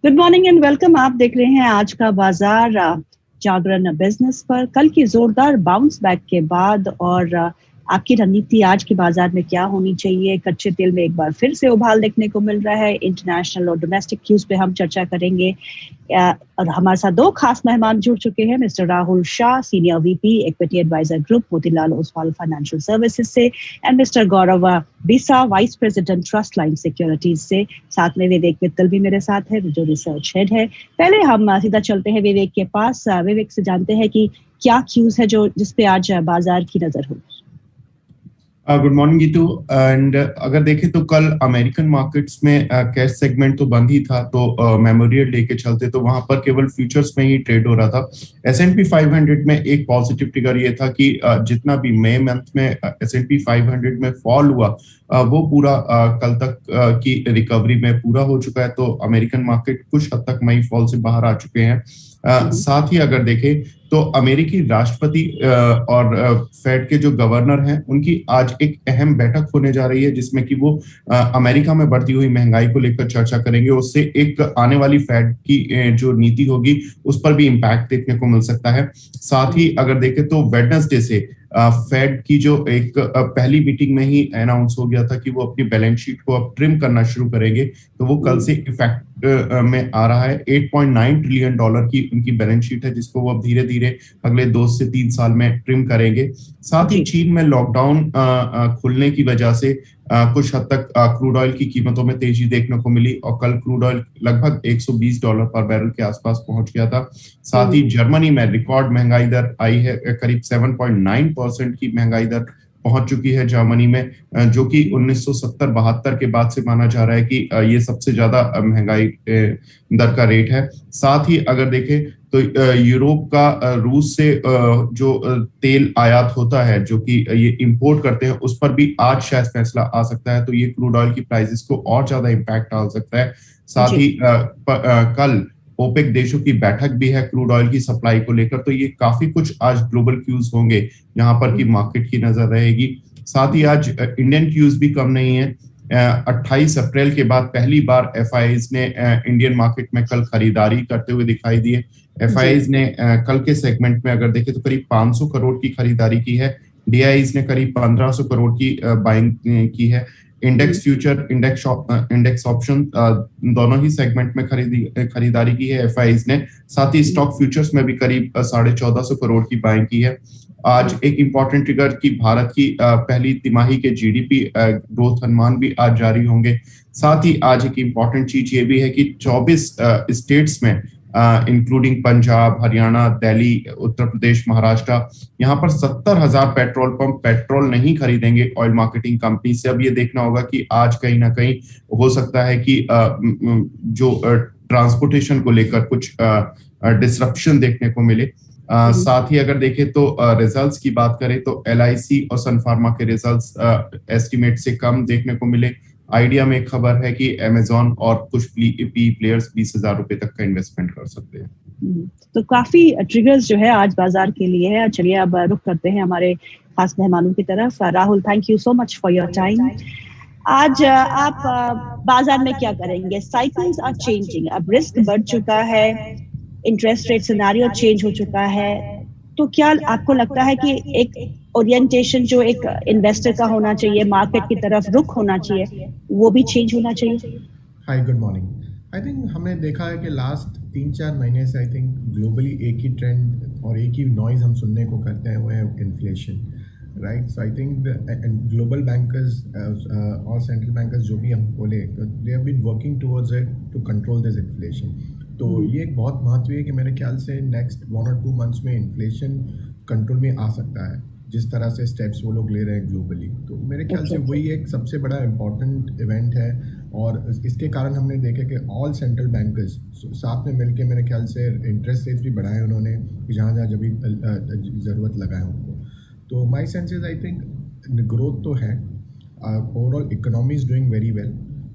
Good morning and welcome. आप देख रहे हैं आज का बाजार जागरण बिजनेस पर। कल की जोरदार बाउंस बैक के बाद और आपकी रणनीति आज के बाजार में क्या होनी चाहिए? कच्चे तेल में एक बार फिर से उबाल देखने को मिल रहा है। इंटरनेशनल और डोमेस्टिक क्यूज पे हम चर्चा करेंगे और हमारे साथ दो खास मेहमान जुड़ चुके हैं। Mister Rahul Shah, senior VP equity advisor group, Motilal Oswal Financial Services से, and Mister Gaurav Bisa, vice president Trust Line Securities से। साथ में विवेक मित्तल भी मेरे साथ है जो रिसर्च हेड है। पहले हम सीधा चलते हैं विवेक के पास। विवेक से जानते हैं कि क्या क्यूज है जो जिसपे आज बाजार की नजर होगी। Good morning Geetu. एंड अगर देखें तो कल अमेरिकन मार्केट्स में कैश सेगमेंट तो बंद ही था, तो मेमोरियल डे के चलते तो वहां पर केवल फ्यूचर्स में ही ट्रेड हो रहा था। S&P 500 में एक पॉजिटिव ट्रिगर ये था कि जितना भी मई मंथ में S&P 500 में फॉल हुआ वो पूरा कल तक की रिकवरी में पूरा हो चुका है। तो अमेरिकन मार्केट कुछ हद तक मई फॉल से बाहर आ चुके हैं। साथ ही अगर देखें तो अमेरिकी राष्ट्रपति और फेड के जो गवर्नर हैं उनकी आज एक अहम बैठक होने जा रही है, जिसमें कि वो अमेरिका में बढ़ती हुई महंगाई को लेकर चर्चा करेंगे। उससे एक आने वाली फेड की जो नीति होगी उस पर भी इम्पैक्ट देखने को मिल सकता है। साथ ही अगर देखें तो वेडनेसडे से फेड की जो एक पहली मीटिंग में ही अनाउंस हो गया था कि वो अपनी बैलेंस शीट को अब ट्रिम करना शुरू करेंगे, तो वो कल से इफेक्ट में आ रहा है। $8.9 ट्रिलियन की उनकी बैलेंस शीट है, जिसको वो अब धीरे धीरे अगले 2 से 3 साल में ट्रिम करेंगे। साथ ही चीन में लॉकडाउन खुलने की वजह से कुछ हद तक क्रूड ऑयल की कीमतों में तेजी देखने को मिली और कल क्रूड ऑयल लगभग $120 पर बैरल के आसपास पहुंच गया था। साथ ही जर्मनी में रिकॉर्ड महंगाई दर आई है, करीब 7.9% की महंगाई दर पहुंच चुकी है जर्मनी में, जो कि 1970-72 के बाद से माना जा रहा है कि ये सबसे ज्यादा महंगाई दर का रेट है। साथ ही अगर देखें तो यूरोप का रूस से जो तेल आयात होता है, जो कि ये इंपोर्ट करते हैं, उस पर भी आज शायद फैसला आ सकता है, तो ये क्रूड ऑयल की प्राइसेस को और ज्यादा इम्पैक्ट डाल सकता है। साथ ही कल ओपेक देशों की बैठक भी है क्रूड ऑयल की सप्लाई को लेकर, तो ये काफी कुछ आज ग्लोबल क्यूज होंगे यहाँ पर की मार्केट की नजर रहेगी। साथ ही आज इंडियन क्यूज भी कम नहीं है। 28 अप्रैल के बाद पहली बार FIIs ने इंडियन मार्केट में कल खरीदारी करते हुए दिखाई दिए। FIIs ने कल के सेगमेंट में अगर देखें तो करीब 500 करोड़ की खरीदारी की है। DIIs ने करीब 1500 करोड़ की बाइंग की है। इंडेक्स फ्यूचर, इंडेक्स ऑप्शन दोनों ही सेगमेंट में खरीदारी की है FIIs ने। साथ ही स्टॉक फ्यूचर्स में भी करीब 1450 करोड़ की बाइंग की है। आज एक इंपॉर्टेंट ट्रिगर की भारत की पहली तिमाही के GDP ग्रोथ अनुमान भी आज जारी होंगे। साथ ही आज एक इंपॉर्टेंट चीज ये भी है कि 24 स्टेट्स में इंक्लूडिंग पंजाब, हरियाणा, दिल्ली, उत्तर प्रदेश, महाराष्ट्र, यहाँ पर 70,000 पेट्रोल पंप पेट्रोल नहीं खरीदेंगे ऑयल मार्केटिंग कंपनी से। अब ये देखना होगा कि आज कहीं ना कहीं हो सकता है कि जो ट्रांसपोर्टेशन को लेकर कुछ डिसरप्शन देखने को मिले। साथ ही अगर देखें तो रिजल्ट्स की बात करें तो LIC और सन फार्मा के रिजल्ट्स एस्टिमेट से कम देखने को मिले। आइडिया में एक खबर है कि अमेजॉन और कुछ पी प्लेयर्स 20,000 रुपए तक का इन्वेस्टमेंट कर सकते हैं। तो काफी ट्रिगर्स जो है आज बाजार के लिए है। चलिए अब रुख करते हैं हमारे खास मेहमानों की तरफ। Rahul, thank you so much for your time. आज आप बाजार में क्या करेंगे? साइकिल्स आर चेंजिंग, अब रिस्क बढ़ चुका है, इंटरेस्ट रेट सिनेरियो चेंज हो चुका है, तो क्या आपको लगता है कि एक ओरिएंटेशन जो एक इन्वेस्टर का होना चाहिए, मार्केट की तरफ रुख होना चाहिए, वो भी चेंज होना चाहिए? हाय, गुड मॉर्निंग। आई थिंक हमने देखा है कि लास्ट 3-4 महीने से आई थिंक ग्लोबली एक ही ट्रेंड और एक ही नॉइज हम सुनने को करते हैं, वो है inflation, right. So I think global bankers और सेंट्रल बैंकर्स जो भी हम बोले, they have been working towards it to control this inflation. तो ये एक बहुत महत्व है कि मेरे ख्याल से नेक्स्ट 1 और 2 मंथ्स में इन्फ्लेशन कंट्रोल में आ सकता है, जिस तरह से स्टेप्स वो लोग ले रहे हैं ग्लोबली। तो मेरे ख्याल से वही एक सबसे बड़ा इम्पॉर्टेंट इवेंट है और इसके कारण हमने देखा कि ऑल सेंट्रल बैंकर्स साथ में मिलके मेरे ख्याल से इंटरेस्ट रेट्स भी बढ़ाए उन्होंने, जहाँ जहाँ जब भी ज़रूरत लगा है उनको। तो my sense is I think growth तो है, overall economy is doing very well.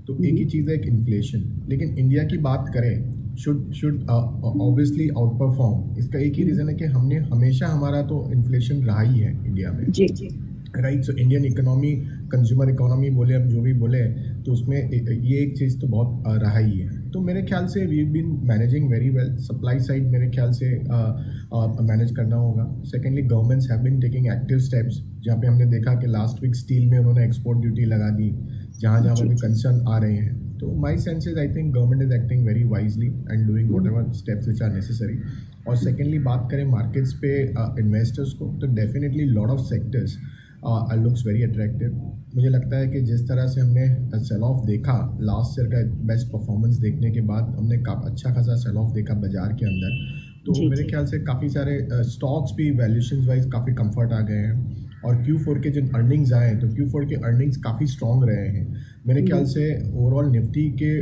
तो एक ही चीज़ है कि इन्फ्लेशन, लेकिन इंडिया की बात करें शुड ऑब्वियसली आउट परफॉर्म। इसका एक ही रीज़न है कि हमने हमेशा, हमारा तो इन्फ्लेशन रहा ही है इंडिया में। जी। Right. So Indian economy, consumer economy बोले, अब जो भी बोले, तो उसमें ये एक चीज़ तो बहुत रहा ही है। तो मेरे ख्याल से we been managing very well. Supply side मेरे ख्याल से मैनेज करना होगा। Secondly, governments have been taking active steps, जहाँ पे हमने देखा कि लास्ट वीक स्टील में उन्होंने एक्सपोर्ट ड्यूटी लगा दी, जहाँ जहाँ पे भी कंसर्न आ रहे हैं। तो my sense is, I think government is acting very wisely and doing whatever steps which are necessary. और सेकेंडली, बात करें मार्केट्स पे इन्वेस्टर्स को, तो definitely lot of sectors looks very attractive. मुझे लगता है कि जिस तरह से हमने सेल ऑफ देखा लास्ट ईयर का बेस्ट परफॉर्मेंस देखने के बाद, हमने अच्छा खासा सेल ऑफ देखा बाजार के अंदर। तो मेरे ख्याल से काफ़ी सारे स्टॉक्स भी वैल्यूएशन वाइज काफ़ी कंफर्ट आ गए हैं। और Q4 के जिन अर्निंग्स आए, तो Q4 के अर्निंग्स काफ़ी स्ट्रॉन्ग रहे हैं। मेरे ख्याल से ओवरऑल निफ्टी के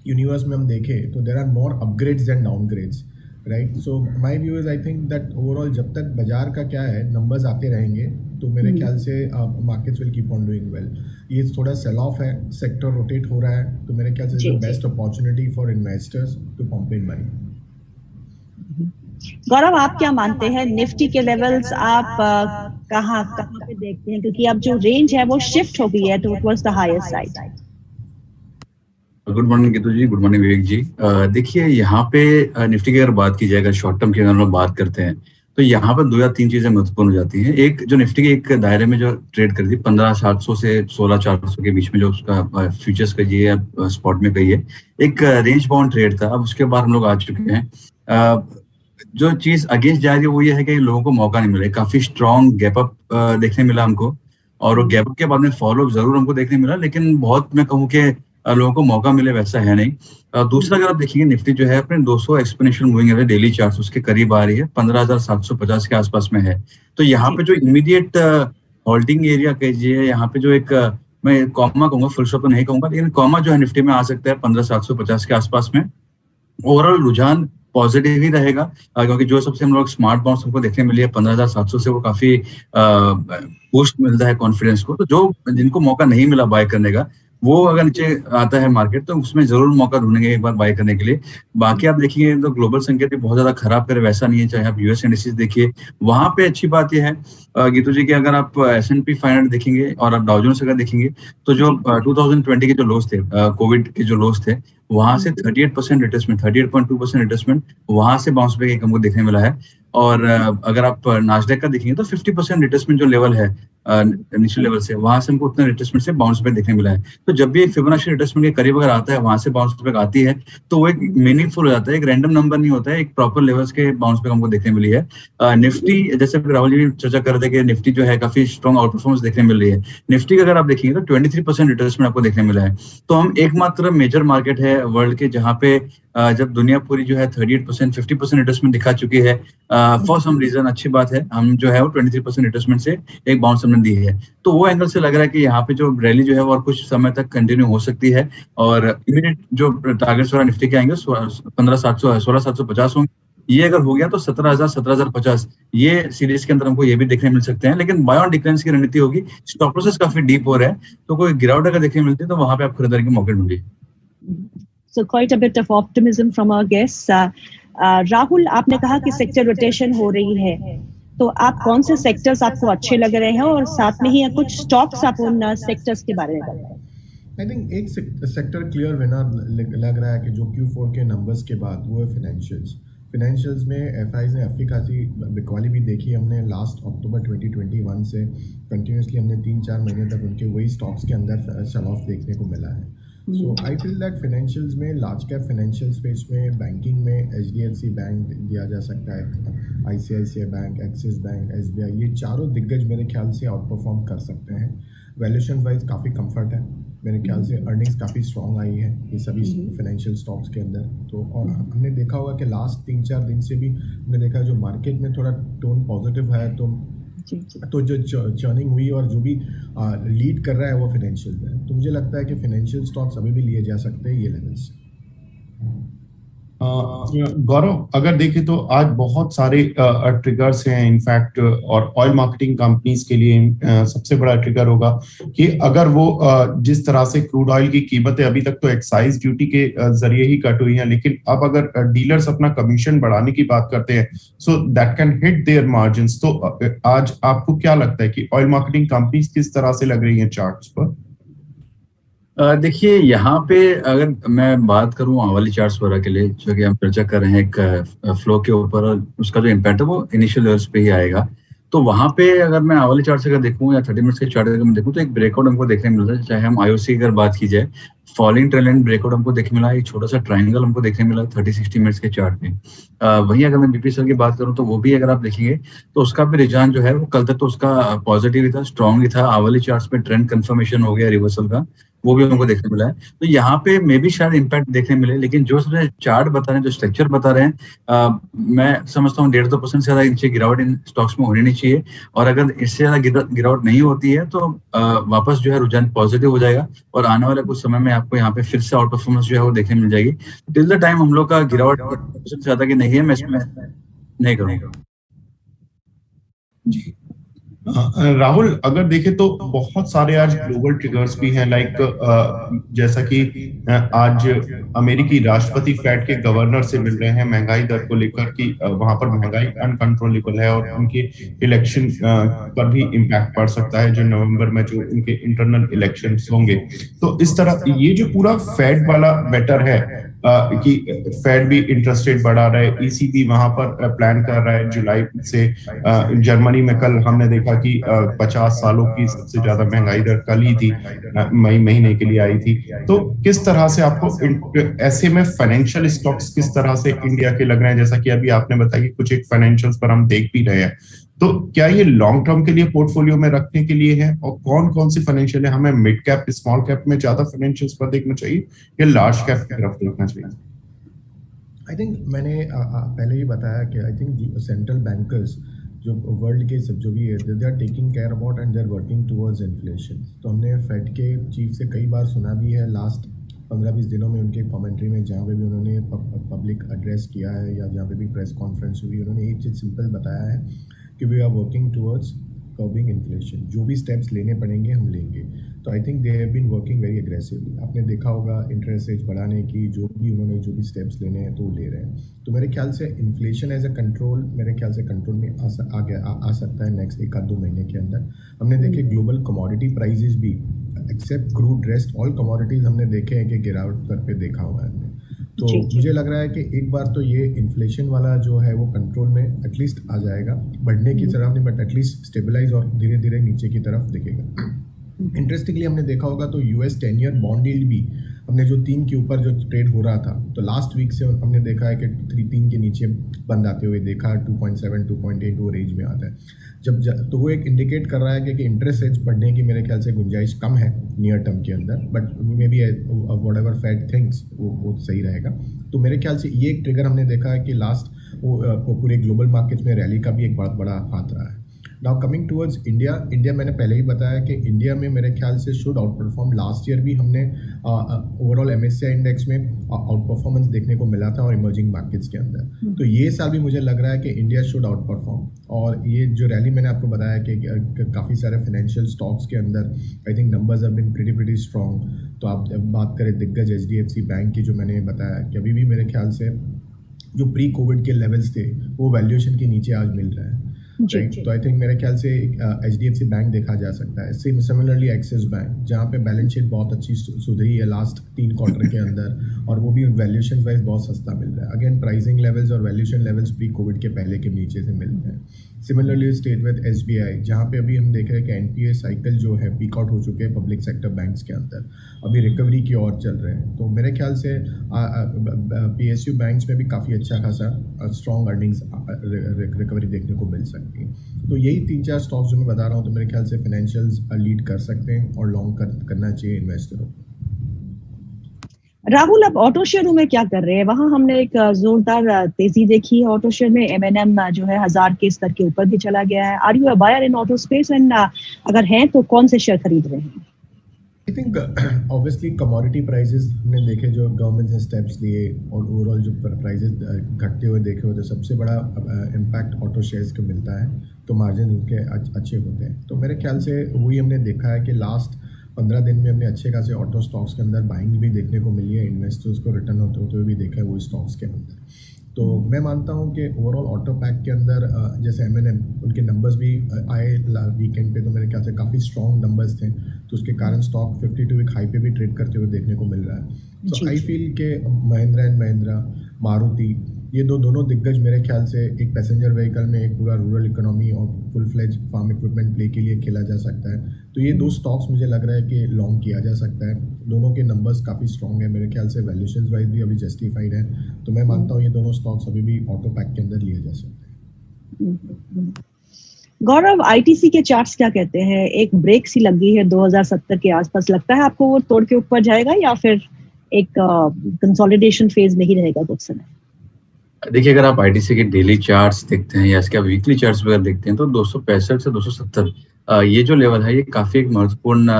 यूनिवर्स में हम देखें तो there are more upgrades and downgrades, right. So my view is, I think that overall जब तक बाजार का क्या है, नंबर्स आते रहेंगे, तो मेरे ख्याल से markets will keep on doing well. ये थोड़ा सेल ऑफ है, सेक्टर रोटेट हो रहा है, तो मेरे ख्याल से is the best opportunity for investors to pump in money. Gaurav, आप क्या मानते हैं निफ्टी के लेवल्स आप कहाँ पे देखते हैं, क्योंकि अब जो रेंज है वो शिफ्ट हो गई है towards the higher side. Good morning Geetu ji, good morning Vivek ji. देखिए यहाँ पे निफ्टी की अगर बात की जाए, अगर शॉर्ट टर्म की अगर हम बात करते हैं, तो यहाँ पर 2 या 3 चीजें महत्वपूर्ण हो जाती हैं। एक, जो निफ्टी के एक दायरे में जो ट्रेड करती है 15,700 से 16,400 के बीच में, जो उसका फ्यूचर्स कहिए या स्पॉट में कहिए, एक रेंज बाउंड ट्रेड था। अब उसके बाद हम लोग आ चुके हैं, जो चीज अगेंस्ट जा रही है वो ये है कि लोगों को मौका नहीं मिला। काफी स्ट्रॉन्ग गैप अप देखने मिला हमको, और वो गैप अप के बाद में फॉलो जरूर हमको देखने मिला, लेकिन बहुत मैं कहूँ कि लोगों को मौका मिले वैसा है नहीं। दूसरा, अगर आप देखेंगे निफ्टी जो है अपने 200 exponential moving average daily charts उसके करीब आ रही है, 15,750 के आसपास में है। तो यहाँ पे जो इमीडिएट होल्डिंग एरिया कहिए, यहाँ पे जो एक मैं कॉमा कहूंगा, फुल स्टॉप तो नहीं कहूंगा, लेकिन कॉमा जो है निफ्टी में आ सकता है 15,750 के आसपास में। ओवरऑल रुझान पॉजिटिव ही रहेगा, क्योंकि जो सबसे हम लोग स्मार्ट बाउंस हमको देखने मिली है 15,700 से, वो काफी बूस्ट मिलता है कॉन्फिडेंस को। तो जो जिनको मौका नहीं मिला बाय करने का, वो अगर नीचे आता है मार्केट, तो उसमें जरूर मौका ढूंढेंगे एक बार बाय करने के लिए। बाकी आप देखिए तो ग्लोबल संकेत भी बहुत ज्यादा खराब करे वैसा नहीं है, चाहे आप यूएस इंडिसेस देखिए, वहां पे अच्छी बात यह है गीतू जी कि अगर आप S&P 500 देखेंगे और आप डाउ जोन्स अगर देखेंगे, तो जो 2020 के जो लोस थे, कोविड के जो लोस थे, वहां से 38% रिट्रेसमेंट, 38.2% रिट्रेसमेंट वहां से बाउंस बैक एक हमको देखने मिला है। और अगर आप नास्डैक का देखेंगे तो 50% रिट्रेसमेंट जो लेवल है इनिशियल लेवल से, वहां से हमको उतना रिट्रेसमेंट से बाउंस बैक देखने मिला है। तो जब भी एक फिबोनाची रिट्रेसमेंट के करीब अगर आता है, वहां से बाउंस बैक आती है, तो वो एक मीनिंगफुल हो जाता है, एक रैंडम नंबर नहीं होता है, एक प्रॉपर लेवल्स के बाउंस बैक हमको देखने मिली है। निफ्टी, जैसे राहुल जी भी चर्चा कर रहे थे कि निफ्टी जो है काफी स्ट्रॉन्ग आउट परफॉर्मेंस देखने मिल रही है। निफ्टी का अगर आप देखेंगे तो 23% रिट्रेसमेंट आपको देखने मिला है। तो हम एकमात्र मेजर मार्केट है वर्ल्ड के जहाँ पे जब दुनिया पूरी जो है 38%, 50% रिट्रेसमेंट दिखा चुकी है, फॉर सम रीजन, अच्छी बात है, हम जो है वो 23% रिट्रेसमेंट से एक बाउंस हमने दी है। तो वो एंगल से लग रहा है कि यहाँ पे जो रैली जो है वो और कुछ समय तक कंटिन्यू हो सकती है, और इमीडिएट जो टारगेट्स वाला निफ्टी के आएंगे 15,700, 16,750 होंगे। ये अगर हो गया तो 17,000, 17,050 ये सीरीज के अंदर हमको ये भी देखने मिल सकते हैं। लेकिन बाय ऑन डिक्लाइंस की रणनीति होगी, स्टॉप लॉसेस काफी डीप हो रहा है, तो कोई गिरावट अगर देखने मिलती है तो वहां पे आप खरीदारी के मौके ढूंढिए। So quite a bit of optimism from our guests. Rahul, आपने कहा कि सेक्टर रोटेशन हो रही है, तो आप कौन से सेक्टर्स आपको अच्छे लग रहे हैं, और साथ में ही कुछ स्टॉक्स आप उन सेक्टर्स के बारे में बताएं। आई थिंक एक सेक्टर क्लियर विनर लग रहा है कि जो Q4 के नंबर्स के बाद, वो है फाइनेंशियल्स में एफआईज ने अच्छी खासी बिकवाली भी देखी। हमने लास्ट अक्टूबर 2021 से कंटिन्यूसली हमने 3-4 महीने तक उनके वही स्टॉक्स के अंदर सेल ऑफ देखने को मिला है। सो आई फील दैट फाइनेंशियल्स में, लार्ज कैप फाइनेंशियल स्पेस में, बैंकिंग में HDFC बैंक दिया जा सकता है, ICICI bank, axis bank, SBI, ये चारों दिग्गज मेरे ख्याल से आउट परफॉर्म कर सकते हैं। वैल्यूएशन वाइज काफ़ी कंफर्ट है मेरे ख्याल से, अर्निंग्स काफ़ी स्ट्रॉन्ग आई है ये सभी फाइनेंशियल स्टॉक्स के अंदर। तो और हमने देखा होगा कि लास्ट 3-4 दिन से भी हमने देखा जो मार्केट में थोड़ा टोन पॉजिटिव है, तो जो चर्निंग हुई और जो भी लीड कर रहा है वो फाइनेंशियल है। तो मुझे लगता है कि फाइनेंशियल स्टॉक्स अभी भी लिए जा सकते हैं ये लेवल्स। गौरव, अगर देखें तो आज बहुत सारे ट्रिगर्स हैं इनफैक्ट, और ऑयल मार्केटिंग कंपनीज के लिए सबसे बड़ा ट्रिगर होगा कि अगर वो जिस तरह से क्रूड ऑयल की कीमतें अभी तक तो एक्साइज ड्यूटी के जरिए ही कट हुई हैं, लेकिन अब अगर डीलर्स अपना कमीशन बढ़ाने की बात करते हैं, so that can hit their margins. तो आज आपको क्या लगता है कि ऑयल मार्केटिंग कंपनीज किस तरह से लग रही हैं चार्ट्स पर? देखिए यहाँ पे अगर मैं बात करूँ आवाली चार्ट्स वगैरह के लिए, जो कि हम चर्चा कर रहे हैं एक फ्लो के ऊपर, उसका जो इम्पैक्ट है वो इनिशियल लेवल्स पे ही आएगा। तो वहाँ पे अगर मैं आवाली चार्ट से अगर देखूँ या 30 मिनट्स के चार्ट अगर मैं देखूँ, तो एक ब्रेकआउट हमको देखने मिलता है। चाहे हम आईओसी की अगर बात की जाए, फॉलिंग ट्रेंड लाइन ब्रेकआउट हमको देखने मिला, एक छोटा सा ट्राइंगल हमको देखने मिला 30-60 मिनट्स के चार्ट में। वहीं अगर मैं बीपीएसएल की बात करूँ तो वो भी अगर आप देखेंगे तो उसका भी रुझान जो है वो कल तक तो उसका पॉजिटिव ही था, स्ट्रॉन्ग ही था। आवाली चार्ट्स में ट्रेंड कंफर्मेशन हो गया रिवर्सल का, वो भी हमको देखने मिला है। तो यहाँ पे मे भी शायद इम्पैक्ट देखने मिले, लेकिन जो सबसे चार्ट बता रहे हैं, जो स्ट्रक्चर बता रहे हैं, मैं समझता हूँ 1.5-2% से ज्यादा नीचे गिरावट इन स्टॉक्स में होनी नहीं चाहिए। और अगर इससे ज्यादा गिरावट नहीं होती है तो वापस जो है रुझान पॉजिटिव हो जाएगा, और आने वाले कुछ समय में आपको यहाँ पे फिर से आउट परफॉर्मेंस जो है वो देखने मिल जाएगी। टिल द टाइम हम लोग का गिरावट से ज्यादा की नहीं है, मैं इसमें नहीं करूँगा। राहुल, अगर देखें तो बहुत सारे आज ग्लोबल ट्रिगर्स भी हैं, लाइक जैसा कि आज अमेरिकी राष्ट्रपति फेड के गवर्नर से मिल रहे हैं महंगाई दर को लेकर कि वहां पर महंगाई अनकंट्रोलेबल है और उनके इलेक्शन पर भी इम्पैक्ट पड़ सकता है, जो नवंबर में जो उनके इंटरनल इलेक्शंस होंगे। तो इस तरह ये जो पूरा फेड वाला बेटर है कि फेड भी इंटरेस्ट रेट बढ़ा रहा है, ईसीबी वहां पर प्लान कर रहा है जुलाई से। जर्मनी में कल हमने देखा कि 50 सालों की सबसे ज्यादा महंगाई दर कल ही थी, मई महीने के लिए आई थी। तो किस तरह से आपको ऐसे में फाइनेंशियल स्टॉक्स किस तरह से इंडिया के लग रहे हैं? जैसा कि अभी आपने बताया कि कुछ एक फाइनेंशियल्स पर हम देख भी रहे हैं, तो क्या ये लॉन्ग टर्म के लिए पोर्टफोलियो में रखने के लिए है? और कौन कौन सी फाइनेंशियल है हमें मिड कैप स्मॉल कैप में ज्यादा फाइनेंशियल्स पर देखना चाहिए या लार्ज कैप की तरफ देखना चाहिए? आई थिंक मैंने पहले ही बताया कि आई थिंक सेंट्रल बैंकर्स जो वर्ल्ड के सब जो भी है, they are taking care about and they are working towards inflation. तो हमने फेड के चीफ से कई बार सुना भी है लास्ट 15-20 दिनों में, उनके कमेंट्री में जहाँ पे भी उन्होंने पब्लिक एड्रेस किया है या जहाँ पे भी प्रेस कॉन्फ्रेंस हुई, उन्होंने एक चीज़ सिंपल बताया है कि we are working towards curbing inflation. जो भी स्टेप्स लेने पड़ेंगे हम लेंगे। तो I think they have been working very aggressively. आपने देखा होगा इंटरेस्ट रेट बढ़ाने की जो भी स्टेप्स लेने हैं तो वो ले रहे हैं। तो मेरे ख्याल से इन्फ्लेशन एज अ कंट्रोल मेरे ख्याल से कंट्रोल में आ सकता है नेक्स्ट 1-2 महीने के अंदर। हमने देखे ग्लोबल कमोडिटी प्राइजेस भी, except crude, rest all commodities हमने देखे हैं कि गिरावट कर पे देखा हुआ है हमने। तो मुझे लग रहा है कि एक बार तो ये इन्फ्लेशन वाला जो है वो कंट्रोल में एटलीस्ट आ जाएगा, बढ़ने की तरफ नहीं बट एटलीस्ट स्टेबलाइज और धीरे धीरे नीचे की तरफ दिखेगा। इंटरेस्टिंगली हमने देखा होगा तो यूएस 10 ईयर बॉन्ड यील्ड भी हमने जो 3 के ऊपर जो ट्रेड हो रहा था, तो लास्ट वीक से हमने देखा है कि 3 के नीचे बंद आते हुए देखा, 2.7 2.8 वो रेंज में आता है। तो वो एक इंडिकेट कर रहा है कि इंटरेस्ट रेट्स बढ़ने की मेरे ख्याल से गुंजाइश कम है नियर टर्म के अंदर, but may be whatever Fed things वो सही रहेगा। तो मेरे ख्याल से ये एक ट्रिगर हमने देखा है कि लास्ट वो पूरे ग्लोबल मार्केट्स में रैली का भी एक बहुत बड़ा हाथ रहा है। नाउ कमिंग टूवर्ड्स इंडिया मैंने पहले ही बताया कि इंडिया में मेरे ख्याल से should out perform. Last year भी हमने ओवरऑल MSCI इंडेक्स में आउट परफॉर्मेंस देखने को मिला था और इमर्जिंग मार्केट्स के अंदर। तो ये साल भी मुझे लग रहा है कि इंडिया शुड आउट परफॉर्म। और ये जो रैली मैंने आपको बताया कि काफ़ी सारे फाइनेंशियल स्टॉक्स के अंदर I think numbers have been pretty strong. तो आप जब बात करें दिग्गज HDFC बैंक की, जो मैंने बताया कि अभी भी मेरे ख्याल से जो प्री कोविड के लेवल्स थे वो वैल्यूएशन के नीचे आज मिल रहा है। राइट, तो आई थिंक मेरे ख्याल से HDFC बैंक देखा जा सकता है। सिमिलरली एक्सिस बैंक, जहाँ पे बैलेंस शीट बहुत अच्छी सुधरी है लास्ट 3 क्वार्टर के अंदर, और वो भी वैल्यूएशन वाइज बहुत सस्ता मिल रहा है। अगेन प्राइसिंग लेवल्स और वैल्यूएशन लेवल्स प्री कोविड के पहले के नीचे से मिल रहे हैं। सिमिलरली स्टेट विद SBI, जहाँ पे अभी हम देख रहे हैं कि NPA साइकिल जो है पीक आउट हो चुके हैं पब्लिक सेक्टर बैंक्स के अंदर, अभी रिकवरी की ओर चल रहे हैं। तो मेरे ख्याल से PSU बैंक्स में भी काफ़ी अच्छा खासा स्ट्रॉन्ग अर्निंग्स रिकवरी देखने को मिल सकती है। तो यही 3-4 स्टॉक्स जो मैं बता रहा हूँ, तो मेरे ख्याल से फाइनेंशियल्स लीड कर सकते हैं और लॉन्ग करना चाहिए इन्वेस्टरों को। राहुल, अब ऑटो शेयरों में क्या कर रहे हैं? वहां हमने एक जोरदार तेजी देखी है ऑटो शेयर में। M&M जो है 1000 के स्तर के ऊपर भी चला गया है। Are you a buyer in auto space, and अगर हैं तो कौन से शेयर खरीद रहे हैं? I think obviously commodity prices हमने देखे जो गवर्नमेंट ने स्टेप्स लिए और ओवरऑल जो प्राइसेस घटते हुए देखे हुए, तो सबसे बड़ा इम्पैक्ट ऑटो शेयर्स को मिलता है, तो मार्जिन उनके अच्छे होते हैं। तो मेरे ख्याल से वही हमने देखा है कि लास्ट 15 दिन में हमने अच्छे खासे ऑटो स्टॉक्स के अंदर बाइंग भी देखने को मिली है, इन्वेस्टर्स को रिटर्न होते हुए भी देखा है वो स्टॉक्स के अंदर। तो मैं मानता हूं कि ओवरऑल ऑटो पैक के अंदर जैसे M&M उनके नंबर्स भी आए वीकेंड पे, तो मेरे ख्याल से काफ़ी स्ट्रॉन्ग नंबर्स थे, तो उसके कारण स्टॉक 52 वीक हाई पे भी ट्रेड करते हुए देखने को मिल रहा है। तो आई फील के महिंद्रा एंड महिंद्रा, मारुति, ये दोनों दिग्गज मेरे ख्याल से एक पैसेंजर व्हीकल में एक पूरा रूरल इकोनॉमी और full fledge farm equipment play के लिए खेला जा सकता है। तो ये दो स्टॉक्स मुझे लग रहा है कि लॉन्ग किया जा सकता है। दोनों के नंबर्स काफ़ी स्ट्रॉन्ग है, मेरे ख्याल से वैल्यूएशंस वाइज भी अभी जस्टिफाइड है। तो मैं मानता हूँ ये दोनों स्टॉक्स अभी भी ऑटो पैक के अंदर लिए जा सकते हैं। गौरव, आईटीसी के चार्ट्स क्या कहते हैं? एक ब्रेक सी लगी है 2070 के आसपास, लगता है आपको वो तोड़ के ऊपर जाएगा या फिर एक कंसोलिडेशन फेज में ही रहेगा कुछ समय? देखिए, अगर आप आईटीसी के डेली चार्ट्स देखते हैं या इसके आप वीकली चार्ट्स वगैरह देखते हैं तो 265 से 270 ये जो लेवल है ये काफी एक महत्वपूर्ण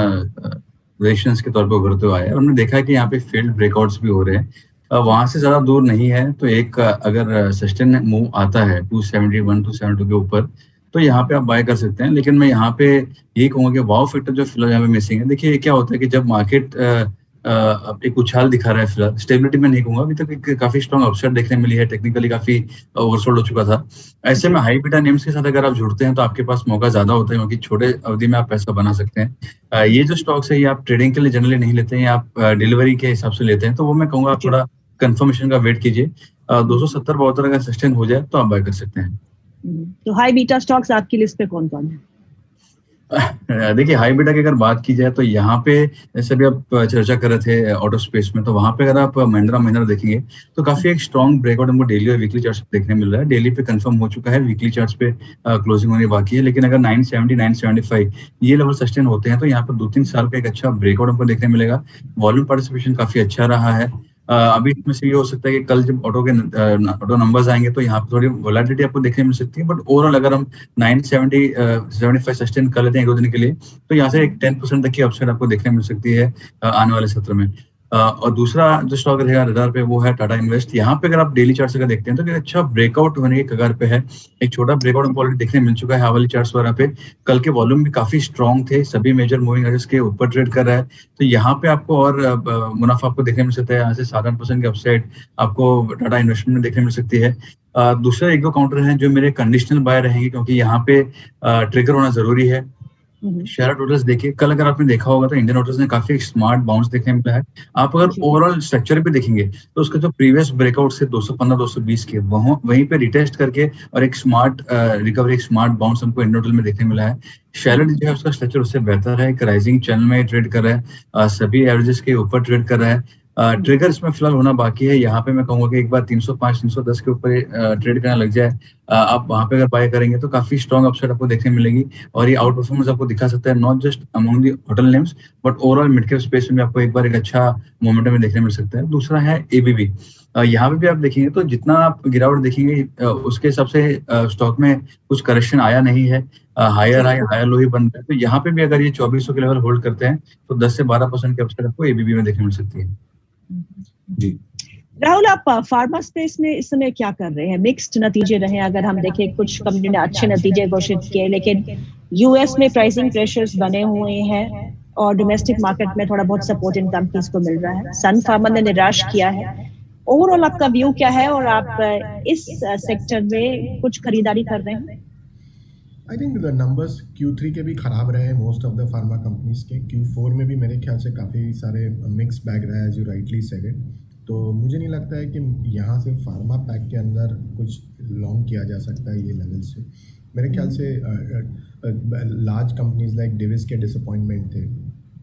रेजिस्टेंस के तौर पर उभरते हुए आया है। हमने देखा है कि यहाँ पे फील्ड ब्रेकआउट्स भी हो रहे हैं, वहां से ज्यादा दूर नहीं है। तो एक अगर सस्टेन मूव आता है 271 272 के ऊपर तो यहाँ पे आप बाय कर सकते हैं। लेकिन मैं यहाँ पे यही कहूँगा कि वाव फैक्टर जो फिलहाल यहाँ पे मिसिंग है। देखिए क्या होता है कि जब मार्केट एक उछाल दिखा रहा है, फिलहाल स्टेबिलिटी में नहीं कहूंगा, अभी तक एक काफी स्ट्रॉन्ग अपसाइड देखने मिली है, टेक्निकली काफी ओवरसोल्ड हो चुका था। ऐसे में हाई बीटा नेम्स के साथ अगर आप जुड़ते हैं तो आपके पास मौका ज्यादा होता है, क्योंकि छोटे अवधि में आप पैसा बना सकते हैं। ये जो स्टॉक्स है ये आप ट्रेडिंग के लिए जनरली नहीं लेते हैं, आप डिलीवरी के हिसाब से लेते हैं। तो वो मैं कहूंगा आप थोड़ा कंफर्मेशन का वेट कीजिए। 270-72 अगर सस्टेन हो जाए तो आप बाय कर सकते हैं। तो हाई बीटा स्टॉक्स आपकी लिस्ट पे कौन कौन है? देखिए, हाई बीटा की अगर बात की जाए तो यहाँ पे जैसे भी आप चर्चा कर रहे थे ऑटो स्पेस में, तो वहां पे अगर आप महिंद्रा देखेंगे तो काफी एक स्ट्रॉन्ग ब्रेकआउट हमको डेली और वीकली चार्ट्स पे देखने मिल रहा है। डेली पे कंफर्म हो चुका है, वीकली चार्ट्स पे क्लोजिंग होनी बाकी है। लेकिन अगर 970 975 ये लेवल सस्टेन होते हैं तो यहाँ पर 2-3 साल का एक अच्छा ब्रेकआउट हमको देखने मिलेगा। वॉल्यूम पार्टिसिपेशन काफी अच्छा रहा है। अभी इसमें से ये हो सकता है कि कल जब ऑटो नंबर्स आएंगे तो यहाँ पे थोड़ी वोलेटिलिटी आपको देखने मिल सकती है। बट ओवरऑल अगर हम 970-75 सस्टेन कर लेते हैं 1-2 दिन के लिए तो यहाँ से एक 10% तक की अपसाइड आपको देखने मिल सकती है आने वाले सत्र में। और दूसरा जो स्टॉक रहेगा रडार पे वो है टाटा इन्वेस्ट। यहाँ पे अगर आप डेली चार्ट अगर देखते हैं तो अच्छा ब्रेकआउट होने के कगार पे है। एक छोटा ब्रेकआउट हमको ऑलरेडी देखने मिल चुका है हावली चार्ट्स वगैरह पे। कल के वॉल्यूम भी काफी स्ट्रॉन्ग थे, सभी मेजर मूविंग एवरेज के ऊपर ट्रेड कर रहा है। तो यहाँ पे आपको और मुनाफा आपको देखने मिल सकता है। यहाँ से 7-8% की अपसाइड आपको टाटा इन्वेस्टमेंट में देखने मिल सकती है। दूसरा 1-2 काउंटर हैं जो मेरे कंडीशनल बाय रहेंगे, क्योंकि यहाँ पे ट्रिगर होना जरूरी है। शेयर ऑर्डर्स देखिए, कल अगर आपने देखा होगा तो इंडियन ऑर्डर्स ने काफी स्मार्ट बाउंस देखने मिला है। आप अगर ओवरऑल स्ट्रक्चर पे देखेंगे तो उसका जो प्रीवियस ब्रेकआउट से 215-220 के वहीं पे रिटेस्ट करके और एक स्मार्ट रिकवरी, एक स्मार्ट बाउंस हमको इंडियन ऑर्डर में देखने मिला है। शेयर जो है उसका स्ट्रक्चर उससे बेहतर है, एक राइजिंग चैनल में ट्रेड कर रहा है, सभी एवरेजेस के ऊपर ट्रेड कर रहा है। ट्रिगर इसमें फिलहाल होना बाकी है। यहाँ पे मैं कहूंगा कि एक बार 305-310 के ऊपर ट्रेड करना लग जाए, आप वहां पे अगर बाय करेंगे तो काफी स्ट्रॉन्ग अपसाइड आपको देखने मिलेगी। और ये आउट परफॉर्मेंस आपको दिखा सकता है, not just among the hotel names but overall mid cap space में आपको एक बार एक अच्छा मोमेंटम में देखने मिल सकता है। दूसरा है एबीबी। यहाँ पे भी आप देखेंगे तो जितना आप गिरावट देखेंगे उसके हिसाब से स्टॉक में कुछ करेक्शन आया नहीं है, हायर हाई हायर लो ही बन रहा है। तो यहाँ पे भी अगर ये 2400 के लेवल होल्ड करते हैं तो 10 से 12% के अपसाइड आपको एबीबी में देखने मिल सकती है। जी राहुल, आप फार्मा स्पेस में इस समय क्या कर रहे हैं? मिक्स्ड नतीजे रहे, अगर हम देखें कुछ कंपनी ने अच्छे नतीजे घोषित किए लेकिन यूएस में प्राइसिंग प्रेशर्स बने हुए हैं और डोमेस्टिक मार्केट में थोड़ा बहुत सपोर्ट इन कंपनीज को मिल रहा है। सन फार्मा ने निराश किया है। ओवरऑल आपका व्यू क्या है और आप इस सेक्टर में कुछ खरीदारी कर रहे हैं? I think the numbers Q3 के भी खराब रहे हैं most of the pharma companies के। Q4 में भी मेरे ख्याल से काफ़ी सारे मिक्स बैग रहा है, as you rightly said it. तो मुझे नहीं लगता है कि यहाँ से फार्मा पैक के अंदर कुछ लॉन्ग किया जा सकता है ये लेवल से। मेरे ख्याल से लार्ज कंपनीज लाइक डिविस के डिसअपॉइंटमेंट थे,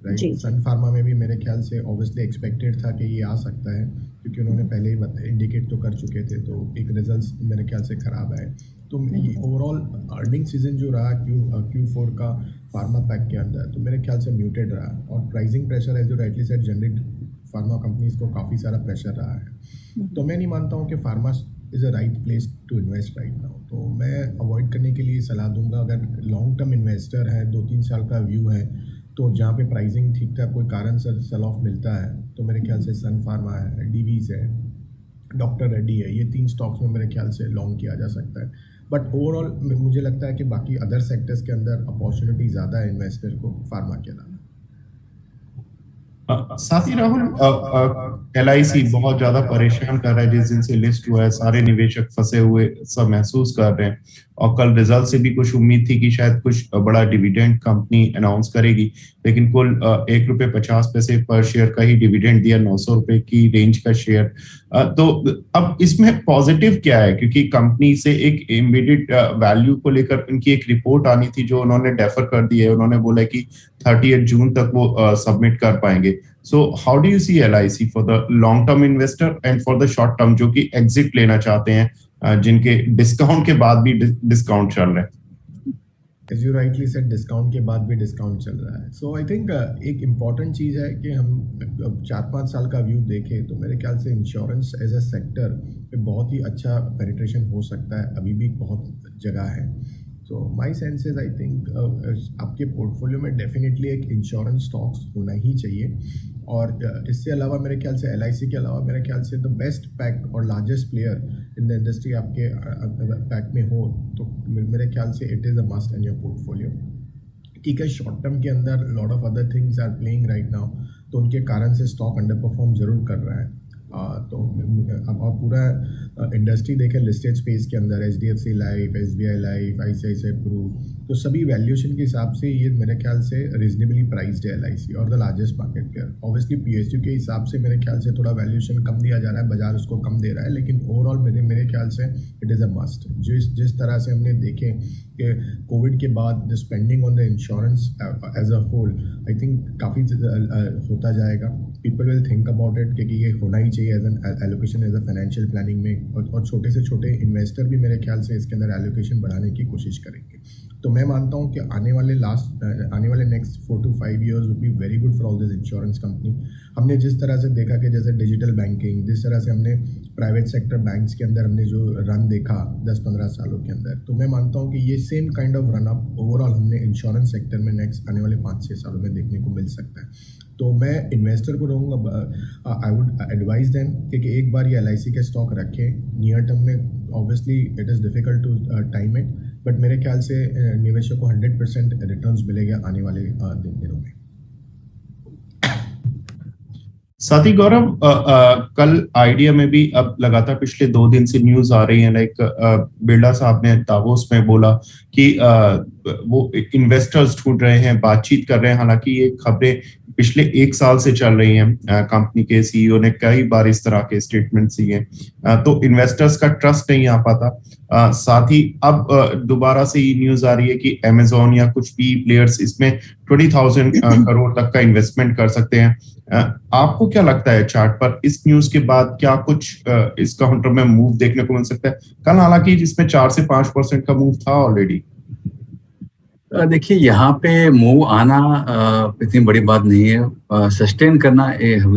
राइट। सन फार्मा में भी मेरे ख्याल से ऑब्वियसली एक्सपेक्टेड था कि ये आ सकता है, क्योंकि उन्होंने पहले ही इंडिकेट तो कर चुके थे। तो एक रिजल्ट्स मेरे ख्याल से ख़राब आए। तो ओवरऑल अर्निंग सीजन जो रहा Q4 का फार्मा पैक के अंदर, तो मेरे ख्याल से म्यूटेड रहा। और प्राइसिंग प्रेशर है जो rightly said, generic pharma companies को काफ़ी सारा प्रेशर रहा है। तो मैं नहीं मानता हूँ कि pharma is a right place to invest right now. तो मैं अवॉइड करने के लिए सलाह दूंगा, अगर लॉन्ग टर्म इन्वेस्टर है, 2-3 साल का व्यू है, तो जहाँ पे प्राइसिंग ठीक ठाक कोई कारण से सेल ऑफ मिलता है तो मेरे ख्याल से सन फार्मा है, डीवीज है, डॉक्टर रेड्डी है, ये 3 स्टॉक्स में मेरे ख्याल से लॉन्ग किया जा सकता है। बट ओवरऑल मुझे लगता है कि बाकी अदर सेक्टर्स के अंदर अपॉर्चुनिटी ज़्यादा है इन्वेस्टर को फार्मा के अलावा। साथ ही राहुल, LIC बहुत ज्यादा परेशान कर रहा है, जिस दिन से लिस्ट हुआ है सारे निवेशक फंसे हुए सब महसूस कर रहे हैं, और कल रिजल्ट से भी कुछ उम्मीद थी कि शायद कुछ बड़ा डिविडेंड कंपनी अनाउंस करेगी, लेकिन कुल ₹1.50 पर शेयर का ही डिविडेंड दिया, 900 रुपए की रेंज का शेयर। तो अब इसमें पॉजिटिव क्या है, क्योंकि कंपनी से एक एम्बेडेड वैल्यू को लेकर उनकी एक रिपोर्ट आनी थी जो उन्होंने डेफर कर दी है, उन्होंने बोला कि 30 जून तक वो सबमिट कर पाएंगे। So how do you see LIC for the long term investor and for the short term जो कि एग्जिट लेना चाहते हैं, जिनके डिस्काउंट के बाद भी डिस्काउंट चल रहा है? As you rightly said, discount के बाद भी डिस्काउंट चल रहा है। सो आई थिंक एक इम्पॉर्टेंट चीज़ है कि हम 4-5 साल का व्यू देखें तो मेरे ख्याल से इंश्योरेंस एज अ सेक्टर पे बहुत ही अच्छा पेनिट्रेशन हो सकता है, अभी भी बहुत जगह है। तो my sense is I think आपके पोर्टफोलियो में डेफिनेटली एक इंश्योरेंस स्टॉक्स होना ही चाहिए, और इससे अलावा मेरे ख्याल से LIC के अलावा मेरे ख्याल से द बेस्ट पैक और largest player in the industry आपके पैक में हो तो मेरे ख्याल से it is a must in your portfolio. ठीक है, शॉर्ट टर्म के अंदर lot of other things are playing right now, तो उनके कारण से स्टॉक अंडर परफॉर्म जरूर कर रहा है। तो अब आप पूरा इंडस्ट्री देखें लिस्टेड स्पेस के अंदर, HDFC Life, SBI Life, ICICI Pru, तो सभी वैल्यूएशन के हिसाब से ये मेरे ख्याल से रीजनेबली प्राइस्ड है LIC और the largest market player. Obviously PSU के हिसाब से मेरे ख्याल से थोड़ा वैल्यूएशन कम दिया जा रहा है, बाजार उसको कम दे रहा है, लेकिन ओवरऑल मेरे ख्याल से इट इज़ अ मस्ट। जिस तरह से हमने देखे कि कोविड के बाद the spending on the insurance as a whole I think काफ़ी होता जाएगा। People will think about it कि ये होना ही चाहिए as an allocation as a financial planning में, और छोटे से छोटे इन्वेस्टर भी मेरे ख्याल से इसके अंदर एलोकेशन बढ़ाने की कोशिश करेंगे। तो मैं मानता हूँ कि आने वाले next 4 to 5 years would be very good for all this insurance company. हमने जिस तरह से देखा कि जैसे डिजिटल बैंकिंग, जिस तरह से हमने प्राइवेट सेक्टर बैंक्स के अंदर हमने जो रन देखा 10-15 सालों के अंदर, तो मैं मानता हूँ कि ये same kind of run up overall हमने इंश्योरेंस सेक्टर में नेक्स्ट आने वाले 5-6 सालों में देखने को मिल सकता है। तो मैं इन्वेस्टर को रहूँगा, आई वुड एडवाइज देम कि एक बार ये LIC के स्टॉक रखें नियर टर्म में। Obviously it is difficult to time it, but मेरे ख्याल से निवेशक को 100% रिटर्न्स मिलेगा आने वाले दिनों में। साथ ही गौरव, कल आइडिया में भी अब लगातार पिछले 2 दिन से न्यूज आ रही है, लाइक बिरला साहब ने दावोस में बोला कि वो इन्वेस्टर्स ढूंढ रहे हैं, बातचीत कर रहे हैं। हालांकि ये खबरें पिछले 1 साल से चल रही हैं, कंपनी के CEO ने कई बार इस तरह के स्टेटमेंट दिए, तो इन्वेस्टर्स का ट्रस्ट नहीं आ पाता। साथ ही अब दोबारा से ये न्यूज आ रही है कि Amazon या कुछ भी प्लेयर्स इसमें 20,000 करोड़ तक का इन्वेस्टमेंट कर सकते हैं। आपको क्या लगता है चार्ट पर इस न्यूज के बाद क्या कुछ इस काउंटर में मूव देखने को मिल सकता है? कल हालांकि जिसमें 4 से 5% का मूव था ऑलरेडी। देखिए, यहाँ पे मूव आना इतनी बड़ी बात नहीं है, सस्टेन करना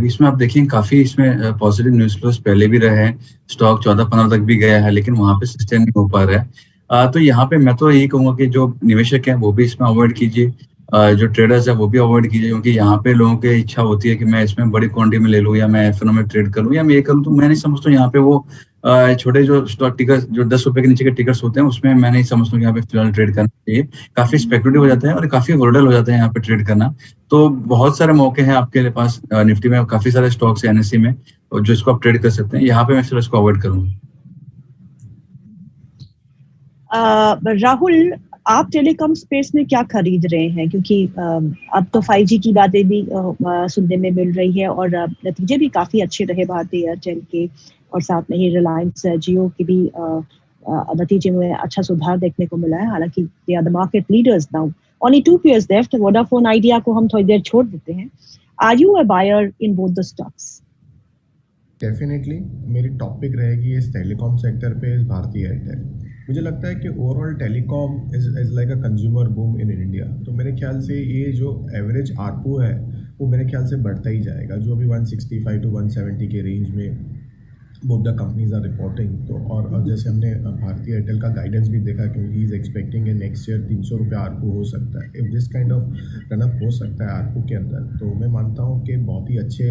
इसमें आप देखिए काफी इसमें पॉजिटिव न्यूज फ्लोज पहले भी रहे हैं, स्टॉक 14-15 तक भी गया है, लेकिन वहाँ पे सस्टेन नहीं हो पा रहा है। तो यहाँ पे मैं तो यही कहूँगा कि जो निवेशक हैं वो भी इसमें अवॉइड कीजिए, जो ट्रेडर्स है वो भी अवॉइड कीजिए, क्योंकि यहाँ पे लोगों की इच्छा होती है कि मैं इसमें बड़ी क्वांटिटी में ले लूँ या मैं FNO में ट्रेड करूँ या मैं ये करूँ। तो मैं नहीं समझता हूँ यहाँ पे वो छोटे जो स्टॉक टिकर्स जो 10 रुपए के नीचे के टिकर्स होते हैं उसमें मैं नहीं समझता हूँ यहाँ पे फिलहाल ट्रेड करना चाहिए। काफी स्पेकुलेटिव हो जाता है और काफी वोलेटाइल हो जाता है यहाँ पे ट्रेड करना। तो बहुत सारे मौके हैं आपके पास, निफ्टी में काफी सारे स्टॉक्स है NSE में जो इसको आप ट्रेड कर सकते हैं। यहाँ पे मैं इसको अवॉइड करूँगा। राहुल, आप टेलीकॉम स्पेस में क्या खरीद रहे हैं? क्योंकि अब तो 5G की बातें भी सुनने में मिल रही है और नतीजे भी काफी अच्छे रहे भारतीय एयरटेल के, और साथ में ही रिलायंस जियो के भी नतीजे में अच्छा सुधार देखने को मिला है। हालांकि they are the market leaders now, only 2 peers left. Vodafone, Idea को हम थोड़ी देर छोड़ देते हैं। Are you a buyer in both the stocks? Definitely मेरी टॉपिक रहेगी इस टेलीकॉम सेक्टर पे, इस भारतीय एयरटेल। मुझे लगता है कि overall telecom is like a consumer boom in India. तो मेरे ख्याल से ये जो एवरेज ARPU है वो मेरे ख्याल से बढ़ता ही जाएगा, जो अभी 165 to 170 के रेंज में both the companies are reporting. तो और जैसे हमने भारती एयरटेल का गाइडेंस भी देखा कि ही इज़ एक्सपेक्टिंग कि नेक्स्ट ईयर 300 रुपये आरपू हो सकता है. If this kind of run up हो सकता है आरपू के अंदर, तो मैं मानता हूँ कि बहुत ही अच्छे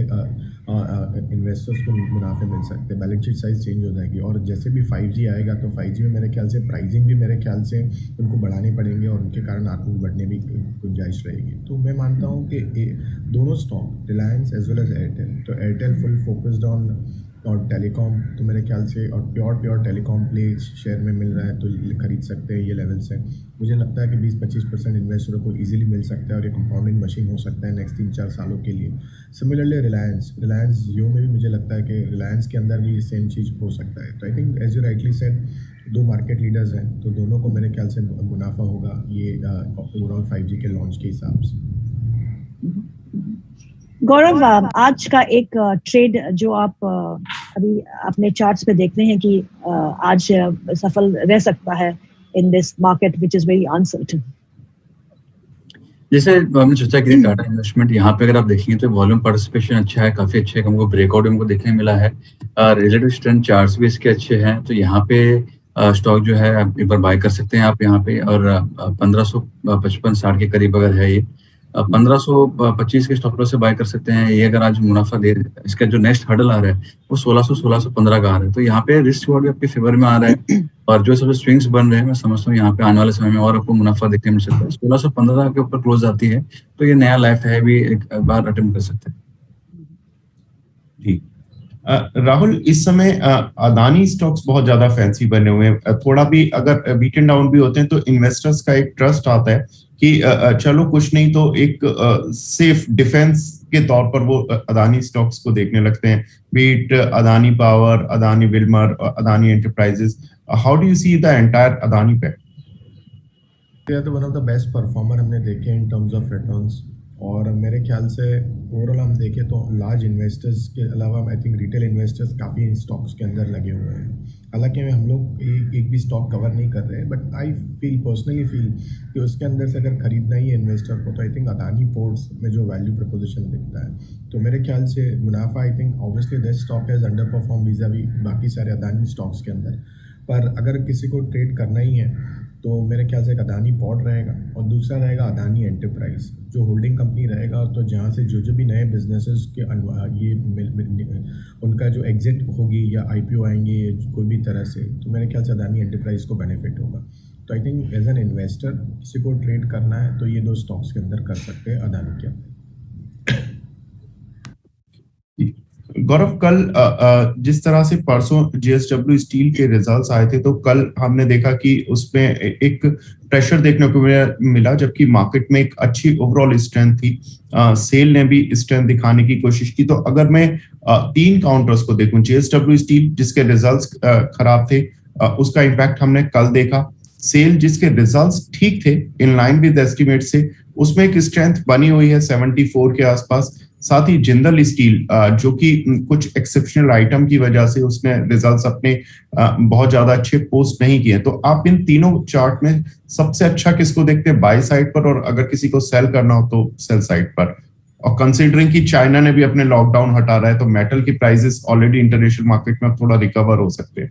इन्वेस्टर्स को मुनाफे मिल सकते हैं. बैलेंस शीट साइज चेंज हो जाएगी. और जैसे भी 5G आएगा तो 5G में मेरे ख्याल से प्राइसिंग भी मेरे ख्याल से उनको बढ़ाने पड़ेंगे और उनके कारण आरपू बढ़ने भी गुंजाइश रहेगी. तो मैं मानता हूँ कि दोनों stock, Reliance as well as Airtel, तो एयरटेल फुल फोकस्ड ऑन और टेलीकॉम, तो मेरे ख्याल से और प्योर टेलीकॉम प्ले शेयर में मिल रहा है तो खरीद सकते हैं. ये लेवल से मुझे लगता है कि 20-25% इन्वेस्टरों को इजीली मिल सकता है और ये कंपाउंडिंग मशीन हो सकता है नेक्स्ट 3-4 सालों के लिए. सिमिलरली रिलायंस जियो में भी मुझे लगता है कि रिलायंस के अंदर भी सेम चीज़ हो सकता है. तो I think as you rightly said, दो मार्केट लीडर्स हैं तो दोनों को मेरे ख्याल से मुनाफा होगा ये ओवरऑल 5G के लॉन्च के हिसाब से. गौरव, आज का एक ट्रेड जो आप अभी अपने चार्ट्स पे देख रहे हैं कि आज सफल रह सकता है in this market which is very uncertain. जैसे हमने चर्चा की थी टाटा इन्वेस्टमेंट, यहाँ पे अगर आप देखेंगे तो वॉल्यूम पार्टिसिपेशन अच्छा है, काफी अच्छे है, हमको ब्रेकआउट हमको देखने मिला है. रिलेटिव स्ट्रेंथ चार्ट्स भी इसके अच्छे हैं. तो यहाँ पे स्टॉक जो है एक बार बाय कर सकते हैं आप यहाँ पे. और 1555-60 के करीब अगर है ये 1525 के स्टॉप लॉस से बाय कर सकते हैं. ये अगर आज मुनाफा दे, इसका जो नेक्स्ट हर्डल आ रहा है वो 1600-1615 का आ रहा है. तो यहाँ पे रिस्क रिवॉर्ड भी आपके फेवर में आ रहा है. और जो सबसे स्विंग्स बन रहे हैं, मैं समझता हूँ यहाँ पे आने वाले समय में और आपको मुनाफा देखने मिल सकता है. 1615 के ऊपर क्लोज आती है तो ये नया लाइफ है भी एक बार अटेम्प्ट कर सकते हैं. जी राहुल, इस समय अदानी स्टॉक्स बहुत ज्यादा फैंसी बने हुए हैं. थोड़ा भी अगर बीट एंड डाउन भी होते हैं तो इन्वेस्टर्स का एक ट्रस्ट आता है कि चलो कुछ नहीं तो एक सेफ डिफेंस के तौर पर वो अदानी स्टॉक्स को देखने लगते हैं. Be it Adani Power, Adani Wilmar, Adani Enterprises. How do you see the entire Adani pack? They are one of the best performer हमने देखे इन टर्म्स ऑफ रिटर्न्स. और मेरे ख्याल से ओवरऑल हम देखें तो लार्ज इन्वेस्टर्स के अलावा आई थिंक रिटेल इन्वेस्टर्स काफ़ी इन स्टॉक्स के अंदर लगे हुए हैं. हालांकि हम लोग एक भी स्टॉक कवर नहीं कर रहे हैं, बट आई पर्सनली फील कि उसके अंदर से अगर खरीदना ही है इन्वेस्टर को तो आई थिंक अदानी पोर्ट्स में जो वैल्यू प्रपोजिशन दिखता है, तो मेरे ख्याल से मुनाफा I think obviously this stock has underperform vis a vis बाकी सारे अदानी स्टॉक्स के अंदर. पर अगर किसी को ट्रेड करना ही है तो मेरे ख्याल से एक अदानी पोर्ट रहेगा और दूसरा रहेगा अदानी एंटरप्राइज, जो होल्डिंग कंपनी रहेगा. और तो जहाँ से जो भी नए बिजनेसेस के ये उनका जो एग्जिट होगी या IPO आएंगे कोई भी तरह से, तो मेरे ख्याल से अदानी एंटरप्राइज को बेनिफिट होगा. तो I think as an investor किसी को ट्रेड करना है तो ये दो स्टॉक्स के अंदर कर सकते हैं अदानी के अंदर. गौरव, कल जिस तरह से परसों JSW स्टील के रिजल्ट्स आए थे तो कल हमने देखा कि उसमें एक प्रेशर देखने को मिला, जबकि मार्केट में एक अच्छी ओवरऑल स्ट्रेंथ थी. सेल ने भी स्ट्रेंथ दिखाने की कोशिश की. तो अगर मैं 3 काउंटर्स को देखूं, JSW स्टील जिसके रिजल्ट्स खराब थे उसका इम्पैक्ट हमने कल देखा. सेल जिसके रिजल्ट्स ठीक थे इन लाइन विद एस्टिमेट से, उसमें एक स्ट्रेंथ बनी हुई है 74 के आसपास. साथ ही जिंदल स्टील जो कि कुछ एक्सेप्शनल आइटम की वजह से उसने रिजल्ट्स अपने बहुत ज्यादा अच्छे पोस्ट नहीं किए. तो आप इन तीनों चार्ट में सबसे अच्छा किसको देखते हैं बाय साइड पर, और अगर किसी को सेल करना हो तो सेल साइड पर? और कंसीडरिंग कि चाइना ने भी अपने लॉकडाउन हटा रहा है तो मेटल की प्राइसेस ऑलरेडी इंटरनेशनल मार्केट में थोड़ा रिकवर हो सकते हैं.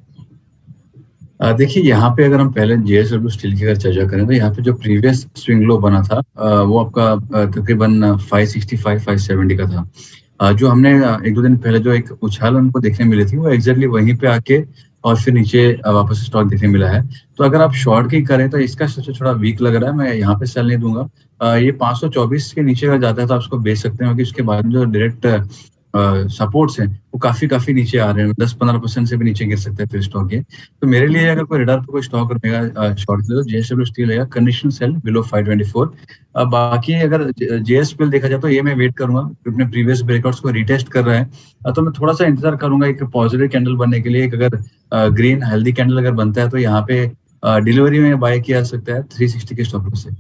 देखिए यहाँ पे अगर हम पहले JSW स्टील की अगर चर्चा करें तो यहाँ पे जो प्रीवियस स्विंग लो बना था वो आपका तकरीबन 565-570 का था. जो हमने 1-2 दिन पहले जो एक उछाल हमको देखने मिली थी वो एग्जैक्टली वहीं पे आके और फिर नीचे वापस स्टॉक देखने मिला है. तो अगर आप शॉर्ट की करें तो इसका स्ट्रक्चर थोड़ा वीक लग रहा है. मैं यहाँ पे सेल नहीं दूंगा. ये 524 के नीचे अगर जाता है तो आप उसको बेच सकते हैं, क्योंकि उसके बाद जो डायरेक्ट सपोर्ट्स हैं वो काफी नीचे आ रहे हैं. 10-15% से भी नीचे गिर सकते हैं फिर स्टॉक ये. तो मेरे लिए अगर कोई रडार पर कोई स्टॉक रहेगा शॉर्ट के लिए तो JSW स्टील रहेगा. Condition cell below 524. बाकी अगर JSPL देखा जाए तो ये मैं वेट करूंगा, अपने प्रीवियस ब्रेकआउट्स को रिटेस्ट कर रहा है तो मैं थोड़ा सा इंतजार करूंगा एक पॉजिटिव कैंडल बनने के लिए. अगर ग्रीन हेल्दी कैंडल अगर बनता है तो यहाँ पे डिलीवरी में बाय किया जा सकता है 360 के स्टॉप लॉस से.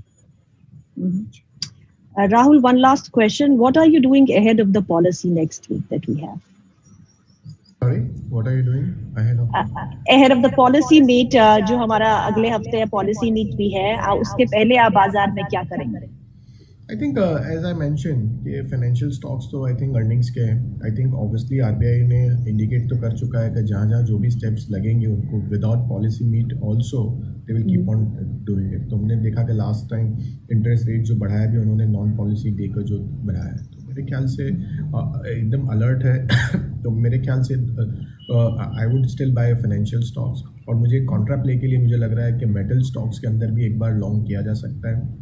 Rahul, one last question. What are you doing ahead of the policy next week that we have? Sorry, what are you doing ahead of the policy meet? जो हमारा अगले हफ्ते पॉलिसी मीट भी है, उसके पहले आप बाजार में क्या करेंगे? I think as I mention कि फाइनेंशियल स्टॉक्स तो आई थिंक अर्निंग्स के हैं. आई थिंक ऑब्वियसली आरबीआई ने इंडिकेट तो कर चुका है कि जहाँ जहाँ जो भी स्टेप्स लगेंगे उनको without policy meet also they will keep on doing it. तो हमने देखा कि लास्ट टाइम इंटरेस्ट रेट जो बढ़ाया भी उन्होंने नॉन पॉलिसी देकर जो बढ़ाया है. तो मेरे ख्याल से एकदम अलर्ट है. तो मेरे ख्याल से I would still by financial stocks. और मुझे कॉन्ट्रा प्ले के लिए मुझे लग रहा है कि मेटल स्टॉक्स के अंदर भी एक बार लॉन्ग किया जा सकता है.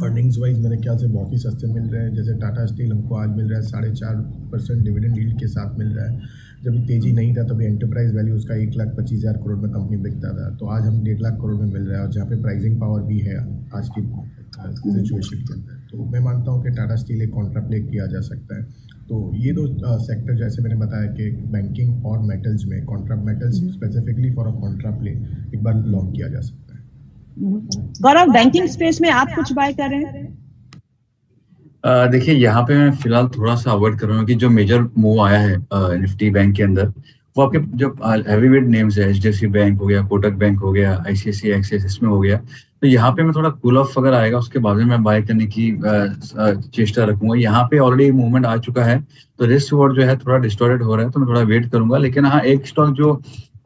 अर्निंग्स वाइज मेरे ख्याल से बहुत ही सस्ते मिल रहे हैं. जैसे टाटा स्टील हमको आज मिल रहा है 4.5% डिविडेंड यील्ड के साथ मिल रहा है. जब तेज़ी नहीं था तभी एंटरप्राइज वैल्यू उसका 1,25,000 करोड़ में कंपनी बिकता था. तो आज हम 1.5 लाख करोड़ में मिल रहा है, और जहाँ पे प्राइसिंग पावर भी है आज की सिचुएशन के अंदर. तो मैं मानता हूँ कि टाटा स्टील एक कॉन्ट्रा प्ले किया जा सकता है. तो ये दो सेक्टर जैसे मैंने बताया कि बैंकिंग और मेटल्स में Contra metals specifically for a Contra play एक बार लॉन्ग किया जा सकता है. गौरव, बैंकिंग स्पेस में आप कुछ बाय कर रहे हैं? देखिए यहाँ पे मैं फिलहाल थोड़ा सा अवॉइड कर रहा हूँ कि जो मेजर मूव आया है निफ्टी बैंक के अंदर वो आपके जो हैवीवेट नेम्स है, एचडीएफसी बैंक हो गया, कोटक बैंक हो गया, आईसीआईसीआई, एक्सिस, इसमें हो गया. तो यहाँ पे मैं थोड़ा कूल ऑफ अगर आएगा उसके बाद में मैं बाय करने की चेष्टा रखूंगा. यहाँ पे ऑलरेडी मूवमेंट आ चुका है तो रिस्क रिवॉर्ड जो है थोड़ा डिस्टॉर्टेड हो रहा है, तो मैं थोड़ा वेट करूंगा. लेकिन हाँ, एक स्टॉक जो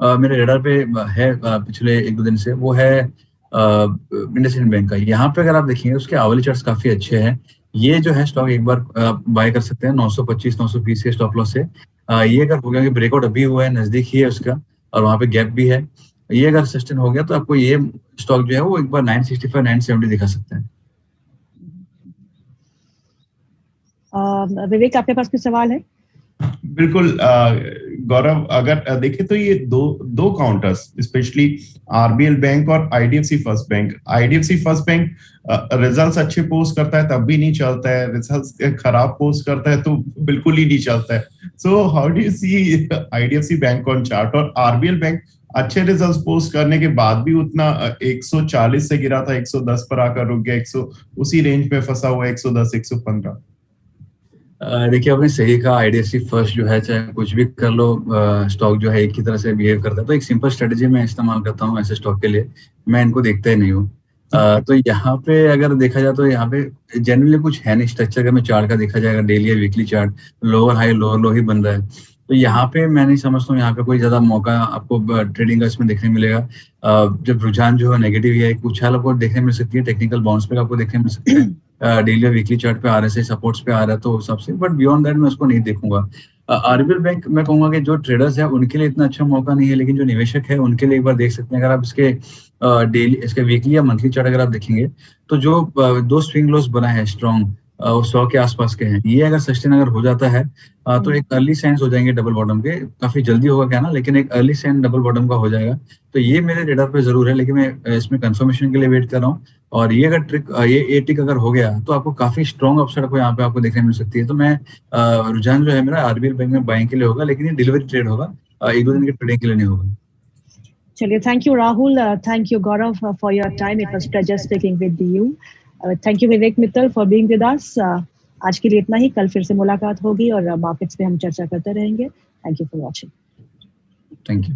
मेरे रेडार पे है पिछले 1-2 दिन से, वो है इंडसइंड बैंक का. यहाँ पे अगर आप देखेंगे उसके आवली चार्ट्स काफी अच्छे हैं. ये जो है स्टॉक एक बार बाय कर सकते हैं 925-920 के स्टॉप लॉस से. ये अगर हो गया कि ब्रेकआउट अभी हुआ है, नजदीक ही है उसका, और वहाँ पे गैप भी है, ये अगर सस्टेन हो गया तो आपको ये स्टॉक जो है वो एक बार 965-970 दिखा सकते हैं. विवेक, आपके पास कोई सवाल है? बिल्कुल गौरव, अगर देखें तो ये दो काउंटर्स, स्पेशली आरबीएल बैंक और IDFC first bank. IDFC first bank results अच्छे पोस्ट करता है तब भी नहीं चलता है, रिजल्ट्स खराब पोस्ट करता है तो बिल्कुल ही नहीं चलता है. So how do you see IDFC bank on chart? और आरबीएल बैंक अच्छे रिजल्ट्स पोस्ट करने के बाद भी उतना 140 से गिरा था, 110 पर आकर रुक गया, 100 उसी रेंज में फंसा हुआ, 110-115. देखिए आपने सही कहा, आईडीएफसी फर्स्ट जो है चाहे कुछ भी कर लो, स्टॉक जो है एक ही तरह से बिहेव करता है. तो एक सिंपल स्ट्रेटेजी मैं इस्तेमाल करता हूँ ऐसे स्टॉक के लिए, मैं इनको देखता ही नहीं हूँ. तो यहाँ पे अगर देखा जाए तो यहाँ पे जनरली कुछ है नहीं स्ट्रक्चर. अगर मैं चार्ट का देखा जाएगा, डेली या weekly chart, lower high lower low ही बन रहा है. तो यहाँ पे मैं नहीं समझता हूँ यहाँ पे कोई ज्यादा मौका आपको ट्रेडिंग का इसमें देखने मिलेगा. जब रुझान जो है नेगेटिव है, एक उछाल आपको देखने मिल सकती है, टेक्निकल बाउंस पे आपको देखने मिल सकता है, डेली या वीकली चार्ट पे RSI सपोर्ट्स पे आ रहा है तो उस हिसाब से. बट बियॉन्ड दैट मैं उसको नहीं देखूंगा. आरबीएल बैंक मैं कहूंगा कि जो ट्रेडर्स है उनके लिए इतना अच्छा मौका नहीं है, लेकिन जो निवेशक है उनके लिए एक बार देख सकते हैं. अगर आप इसके डेली, इसके वीकली या मंथली चार्ट अगर आप देखेंगे तो जो 2 स्विंग लोस बना है स्ट्रॉन्ग, 100 के आसपास के हैं, ये अगर सस्टेन अगर हो जाता है तो एक अर्ली साइंस हो जाएंगे डबल बॉटम के. काफी जल्दी होगा क्या ना, लेकिन एक अर्ली साइन डबल बॉटम का हो जाएगा. तो ये मेरे रेडार पे जरूर है, लेकिन मैं इसमें कंफर्मेशन के लिए वेट कर रहा हूँ. और ये अगर ये टिक अगर हो गया तो आपको काफी स्ट्रॉन्ग अपसाइड आपको यहाँ पे आपको देखने मिल सकती है. तो मैं रुझान जो है मेरा आरबीएल बैंक में बाइंग के लिए होगा, लेकिन ये डिलीवरी ट्रेड होगा, 1-2 दिन के ट्रेडिंग के लिए नहीं होगा. चलिए, thank you Rahul, thank you Gaurav for your time. It was pleasure speaking with you. Thank you Vivek Mittal for being with us. आज के लिए इतना ही. कल फिर से मुलाकात होगी और मार्केट्स पे हम चर्चा करते रहेंगे. Thank you for watching. Thank you.